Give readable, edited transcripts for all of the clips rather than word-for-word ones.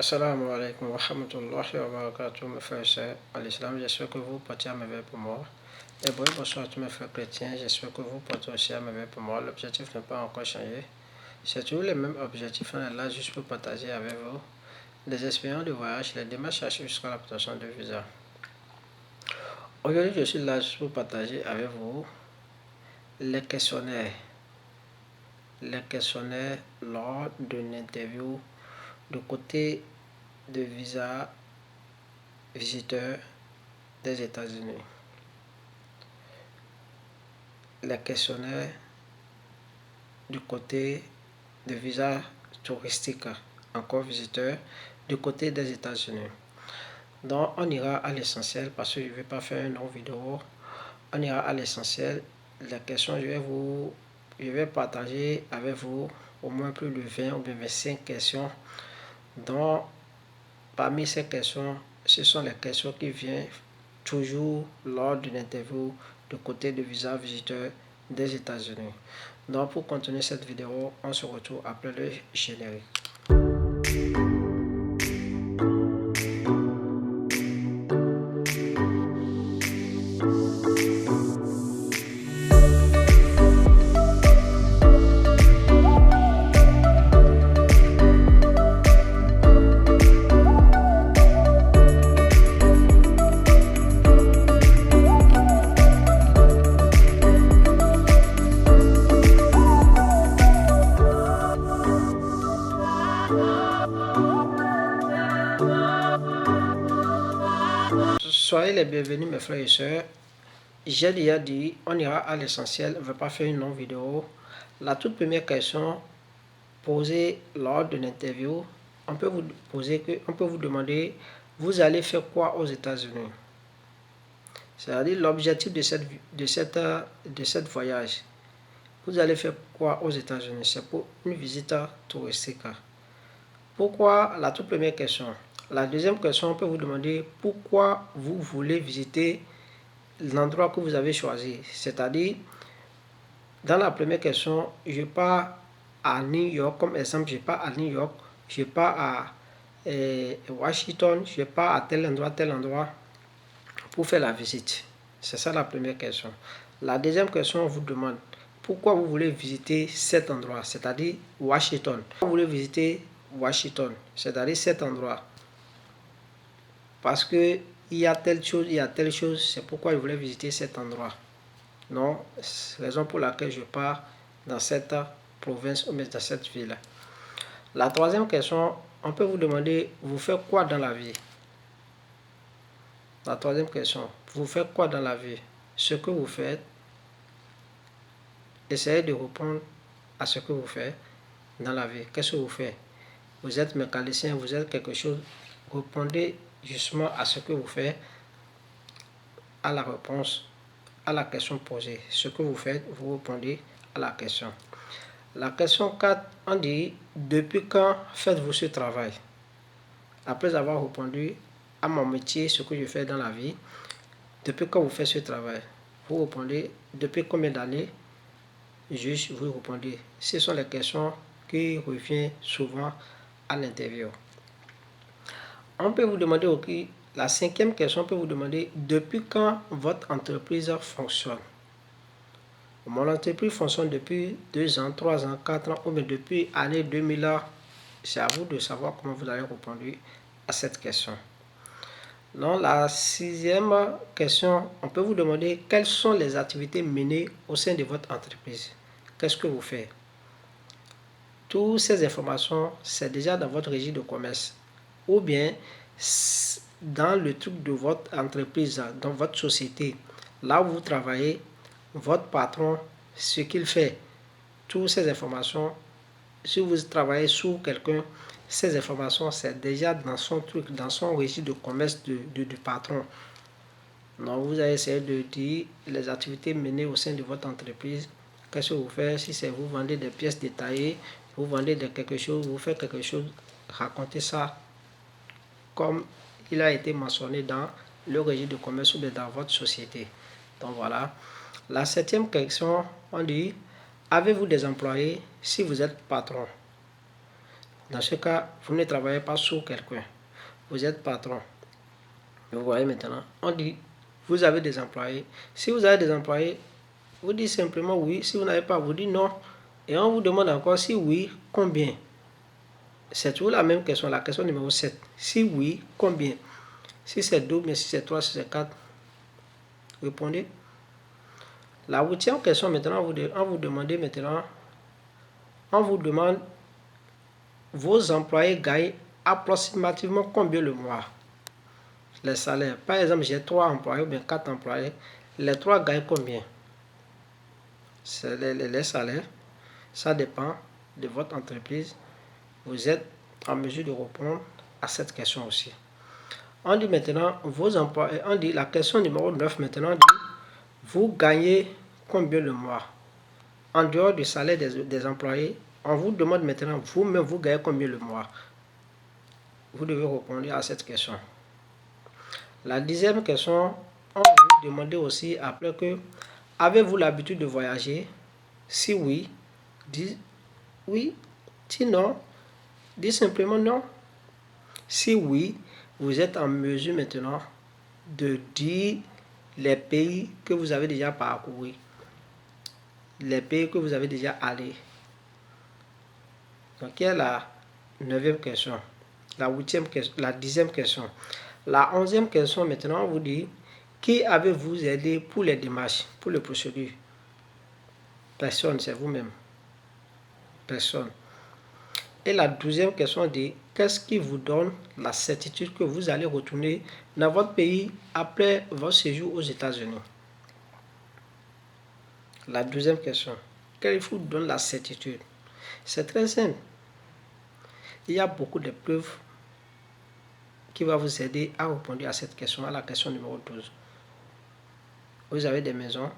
Assalamu alaikum wa rahmatullahi wa barakatuh, mes frères et sœurs en l'islam. J'espère que vous portez à merveille pour moi. Et bonsoir à tous mes frères chrétiens. J'espère que vous portez aussi à merveille pour moi. L'objectif n'a pas encore changé. C'est toujours le même objectif. On est là juste pour partager avec vous les expériences de voyage, les démarches jusqu'à l'obtention de visa. Aujourd'hui, je suis là juste pour partager avec vous les questionnaires. Les questionnaires lors d'une interview de côté de visa visiteur des États-Unis. Les questionnaires du côté de visa touristique, encore visiteur, du côté des États-Unis. Donc, on ira à l'essentiel parce que je ne vais pas faire une longue vidéo. On ira à l'essentiel. Les questions, je vais partager avec vous au moins plus de 20 ou bien 25 questions. Donc, parmi ces questions, ce sont les questions qui viennent toujours lors d'une interview de côté de visa visiteur des États-Unis. Donc, pour continuer cette vidéo, on se retrouve après le générique. Soyez les bienvenus mes frères et sœurs. J'ai déjà dit, on ira à l'essentiel, on ne va pas faire une longue vidéo. La toute première question posée lors d'une interview, on peut vous demander, vous allez faire quoi aux États-Unis? C'est-à-dire l'objectif de cette voyage. Vous allez faire quoi aux États-Unis? C'est pour une visite touristique. Pourquoi? La toute première question. La deuxième question, on peut vous demander pourquoi vous voulez visiter l'endroit que vous avez choisi. C'est-à-dire, dans la première question, je pars à New York, comme exemple, je pars à New York, je pars à Washington, je pars à tel endroit pour faire la visite. C'est ça la première question. La deuxième question, on vous demande pourquoi vous voulez visiter cet endroit, c'est-à-dire Washington. Pourquoi vous voulez visiter Washington, c'est-à-dire cet endroit? Parce que il y a telle chose, c'est pourquoi je voulais visiter cet endroit. Non, c'est la raison pour laquelle je pars dans cette province ou dans cette ville. La troisième question, on peut vous demander, vous faites quoi dans la vie? La troisième question, vous faites quoi dans la vie? Ce que vous faites, essayez de répondre à ce que vous faites dans la vie. Qu'est-ce que vous faites? Vous êtes mécanicien, vous êtes quelque chose. Répondez justement à ce que vous faites, à la réponse, à la question posée. Ce que vous faites, vous répondez à la question. La question 4, on dit, depuis quand faites-vous ce travail? Après avoir répondu à mon métier, ce que je fais dans la vie, depuis quand vous faites ce travail? Vous répondez, depuis combien d'années? Juste, vous répondez. Ce sont les questions qui reviennent souvent à l'interview. On peut vous demander aussi, la cinquième question, on peut vous demander, depuis quand votre entreprise fonctionne? Mon entreprise fonctionne depuis 2 ans, 3 ans, 4 ans, ou bien depuis l'année 2000. C'est à vous de savoir comment vous allez répondre à cette question. Dans la sixième question, on peut vous demander quelles sont les activités menées au sein de votre entreprise. Qu'est-ce que vous faites? Toutes ces informations, c'est déjà dans votre registre de commerce ou bien dans le truc de votre entreprise, dans votre société, là où vous travaillez, votre patron, ce qu'il fait. Toutes ces informations, si vous travaillez sous quelqu'un, ces informations, c'est déjà dans son truc, dans son registre de commerce du patron. Donc, vous allez essayer de dire les activités menées au sein de votre entreprise. Qu'est-ce que vous faites? Si c'est vous vendez des pièces détaillées, vous vendez quelque chose, vous faites quelque chose, racontez ça comme il a été mentionné dans le registre de commerce ou dans votre société. Donc voilà. La septième question, on dit, avez-vous des employés si vous êtes patron? Dans ce cas, vous ne travaillez pas sous quelqu'un. Vous êtes patron. Vous voyez maintenant, on dit, vous avez des employés. Si vous avez des employés, vous dites simplement oui. Si vous n'avez pas, vous dites non. Et on vous demande encore si oui, combien. C'est toujours la même question, la question numéro 7. Si oui, combien? Si c'est 2, mais si c'est 3, si c'est 4, répondez. La 8e question maintenant, on vous demande maintenant, on vous demande, vos employés gagnent approximativement combien le mois? Les salaires. Par exemple, j'ai 3 employés ou bien 4 employés. Les 3 gagnent combien? C'est les salaires. Ça dépend de votre entreprise. Vous êtes en mesure de répondre à cette question aussi. On dit maintenant, vos employés, on dit la question numéro 9 maintenant, on dit, vous gagnez combien le mois? En dehors du salaire des employés, on vous demande maintenant, vous-même, vous gagnez combien le mois? Vous devez répondre à cette question. La 10e question, on vous demande aussi après que, avez-vous l'habitude de voyager? Si oui, dis oui. Si non, dis simplement non. Si oui, vous êtes en mesure maintenant de dire les pays que vous avez déjà parcourus, les pays que vous avez déjà allés. Donc, il y a la 9e question, la 8e question, la 10e question. La 11e question, maintenant, on vous dit, qui avez-vous aidé pour les démarches, pour les procédures? Personne, c'est vous-même. Personne. Et la 12e question dit, qu'est-ce qui vous donne la certitude que vous allez retourner dans votre pays après votre séjour aux États-Unis? La 12e question, qu'est-ce qui vous donne la certitude? C'est très simple. Il y a beaucoup de preuves qui vont vous aider à répondre à cette question, à la question numéro 12. Vous avez des maisons,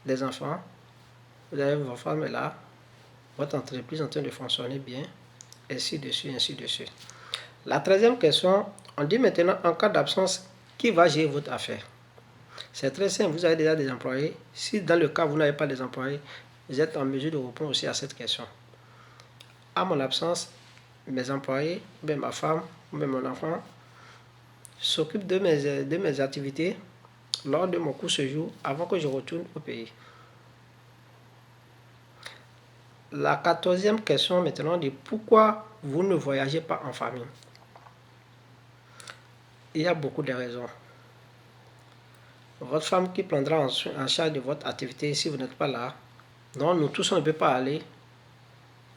des enfants, vous avez votre femme est là, votre entreprise est en train de fonctionner bien, ainsi de suite, ainsi de suite. La 13e question, on dit maintenant, en cas d'absence, qui va gérer votre affaire? C'est très simple, vous avez déjà des employés. Si dans le cas où vous n'avez pas des employés, vous êtes en mesure de répondre aussi à cette question. À mon absence, mes employés, bien ma femme, bien mon enfant, s'occupent de mes activités lors de mon court séjour avant que je retourne au pays. La 14e question maintenant dit pourquoi vous ne voyagez pas en famille? Il y a beaucoup de raisons. Votre femme qui prendra en charge de votre activité si vous n'êtes pas là. Non, nous tous on ne peut pas aller.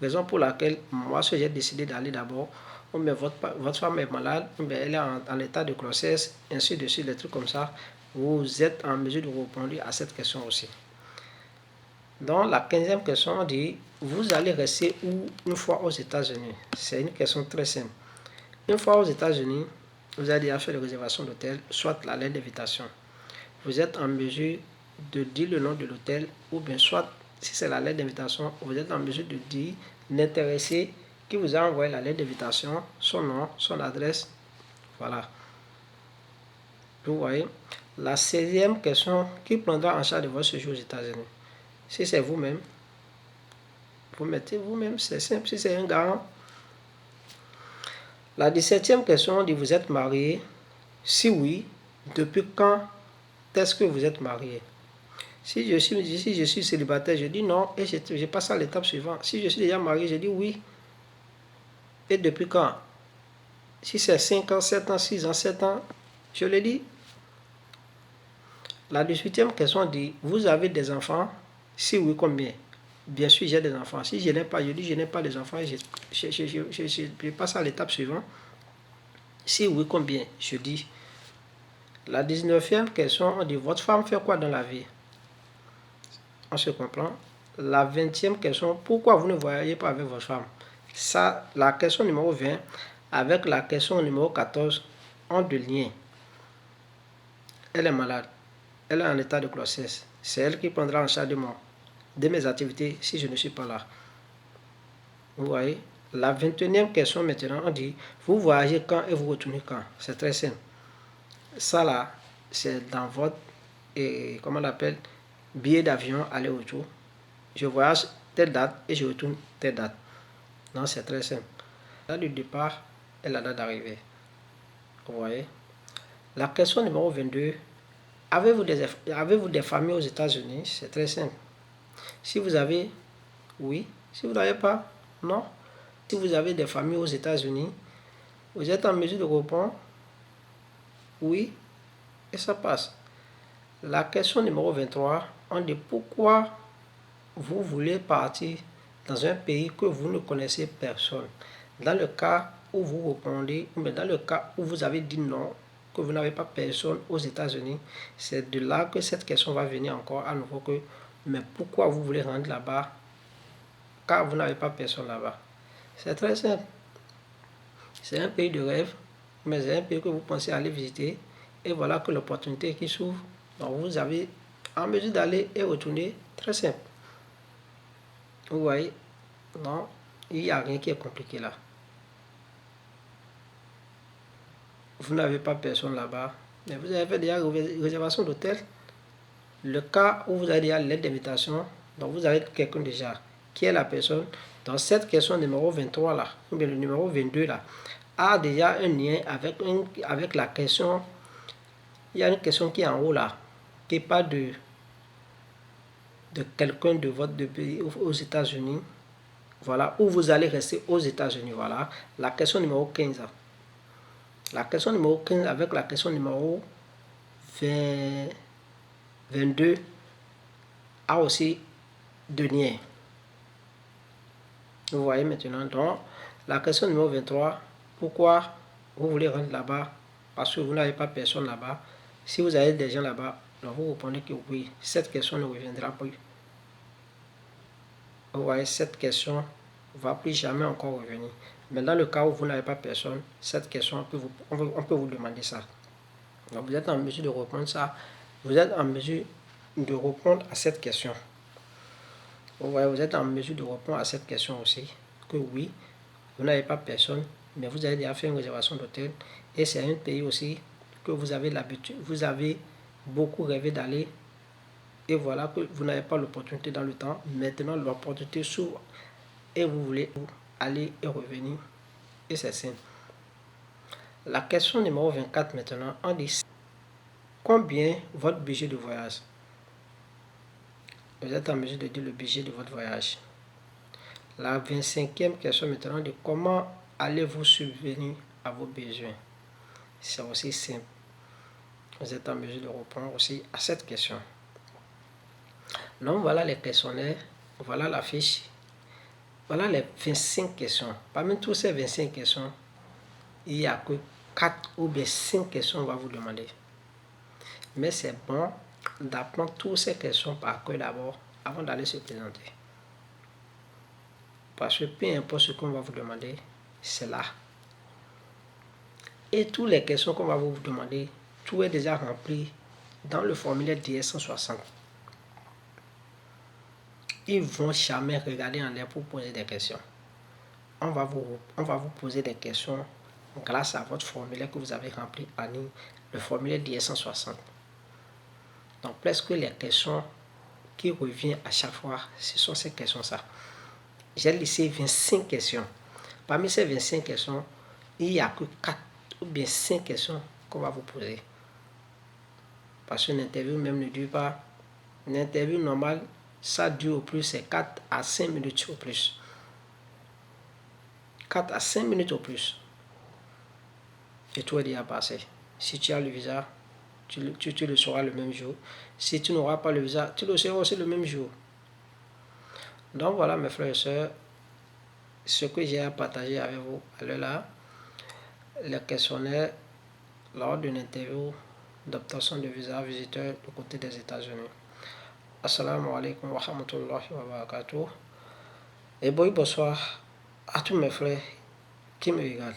Raison pour laquelle moi j'ai décidé d'aller d'abord. Mais votre femme est malade, mais elle est en état de grossesse, ainsi de suite, des trucs comme ça. Vous êtes en mesure de répondre à cette question aussi. Donc la 15e question, on dit, vous allez rester où une fois aux États-Unis? C'est une question très simple. Une fois aux États-Unis, vous avez déjà fait la réservation d'hôtel, soit la lettre d'invitation. Vous êtes en mesure de dire le nom de l'hôtel, ou bien soit, si c'est la lettre d'invitation, vous êtes en mesure de dire l'intéressé qui vous a envoyé la lettre d'invitation, son nom, son adresse. Voilà. Vous voyez. La 16e question, qui prendra en charge de votre séjour aux États-Unis? Si c'est vous-même, vous mettez vous-même, c'est simple. Si c'est un garant. La 17e question, on dit vous êtes marié? Si oui, depuis quand est-ce que vous êtes marié? Si je suis célibataire, je dis non et je passe à l'étape suivante. Si je suis déjà marié, je dis oui. Et depuis quand? Si c'est 5 ans, 7 ans, 6 ans, 7 ans, je le dis. La 18e question dit, vous avez des enfants? Si oui, combien? Bien sûr, j'ai des enfants. Si je n'ai pas, je dis je n'ai pas des enfants. Je passe à l'étape suivante. Si oui, combien? Je dis. La 19e question, on dit, votre femme fait quoi dans la vie? On se comprend. La 20e question, pourquoi vous ne voyagez pas avec votre femme? Ça, la question numéro 20 avec la question numéro 14 ont de lien. Elle est malade. Elle est en état de grossesse. C'est elle qui prendra en charge de mes activités si je ne suis pas là. Vous voyez? La 21e question maintenant, on dit, vous voyagez quand et vous retournez quand? C'est très simple. Ça là, c'est dans votre, comment on appelle, billet d'avion aller-retour. Je voyage telle date et je retourne telle date. Non, c'est très simple. La date du départ et la date d'arrivée. Vous voyez. La question numéro 22. Avez-vous des familles aux États-Unis? C'est très simple. Si vous avez, oui. Si vous n'avez pas, non. Si vous avez des familles aux États-Unis, vous êtes en mesure de répondre oui et ça passe. La question numéro 23, on dit pourquoi vous voulez partir dans un pays que vous ne connaissez personne. Dans le cas où vous répondez, mais dans le cas où vous avez dit non, que vous n'avez pas personne aux États-Unis, c'est de là que cette question va venir encore à nouveau que, mais pourquoi vous voulez rentrer là-bas car vous n'avez pas personne là-bas. C'est très simple. C'est un pays de rêve, mais c'est un pays que vous pensez aller visiter et voilà que l'opportunité qui s'ouvre. Donc vous avez en mesure d'aller et retourner, très simple. Vous voyez, non, il n'y a rien qui est compliqué là. Vous n'avez pas personne là-bas, mais vous avez fait déjà réservation d'hôtel. Le cas où vous avez déjà lettre d'invitation, donc vous avez quelqu'un déjà qui est la personne. Dans cette question numéro 23 là, ou bien le numéro 22 là, a déjà un lien avec la question. Il y a une question qui est en haut là, qui n'est pas de quelqu'un de votre pays aux États-Unis. Voilà, où vous allez rester aux États-Unis. Voilà, la question numéro 15. La question numéro 15 avec la question numéro 22 a aussi de liens. Vous voyez maintenant, donc, la question numéro 23, pourquoi vous voulez rentrer là-bas? Parce que vous n'avez pas personne là-bas. Si vous avez des gens là-bas, donc vous répondez que oui, cette question ne reviendra plus. Vous voyez, cette question ne va plus jamais encore revenir. Mais dans le cas où vous n'avez pas personne, cette question, on peut vous demander ça. Donc vous êtes en mesure de répondre ça. Vous êtes en mesure de répondre à cette question. Vous voyez, vous êtes en mesure de répondre à cette question aussi. Que oui, vous n'avez pas personne, mais vous avez déjà fait une réservation d'hôtel. Et c'est un pays aussi que vous avez l'habitude, vous avez beaucoup rêvé d'aller. Et voilà que vous n'avez pas l'opportunité dans le temps. Maintenant, l'opportunité s'ouvre et vous voulez aller et revenir. Et c'est simple. La question numéro 24 maintenant, on dit combien votre budget de voyage? Vous êtes en mesure de dire le budget de votre voyage. La 25e question maintenant, on dit comment allez-vous subvenir à vos besoins? C'est aussi simple. Vous êtes en mesure de répondre aussi à cette question. Donc voilà les questionnaires, voilà la fiche, voilà les 25 questions. Parmi toutes ces 25 questions, il n'y a que 4 ou bien 5 questions qu'on va vous demander. Mais c'est bon d'apprendre toutes ces questions par cœur d'abord avant d'aller se présenter. Parce que peu importe ce qu'on va vous demander, c'est là. Et toutes les questions qu'on va vous demander, tout est déjà rempli dans le formulaire DS160. Ils ne vont jamais regarder en l'air pour poser des questions. On va vous poser des questions grâce à votre formulaire que vous avez rempli en ligne, le formulaire DS160. Donc presque les questions qui reviennent à chaque fois, ce sont ces questions-là. J'ai laissé 25 questions. Parmi ces 25 questions, il n'y a que 4 ou bien 5 questions qu'on va vous poser. Parce qu'une interview même ne dure pas. Une interview normale, ça dure au plus, c'est 4 à 5 minutes au plus. 4 à 5 minutes au plus. Et tout est déjà passé. Si tu as le visa, tu le sauras le même jour. Si tu n'auras pas le visa, tu le sauras aussi le même jour. Donc voilà mes frères et sœurs, ce que j'ai à partager avec vous à l'heure là, les questionnaires lors d'une interview d'obtention de visa visiteur du côté des États-Unis. Assalamu alaikum wa rahmatullahi wa barakatuh. Et bonsoir à tous mes frères qui me regardent.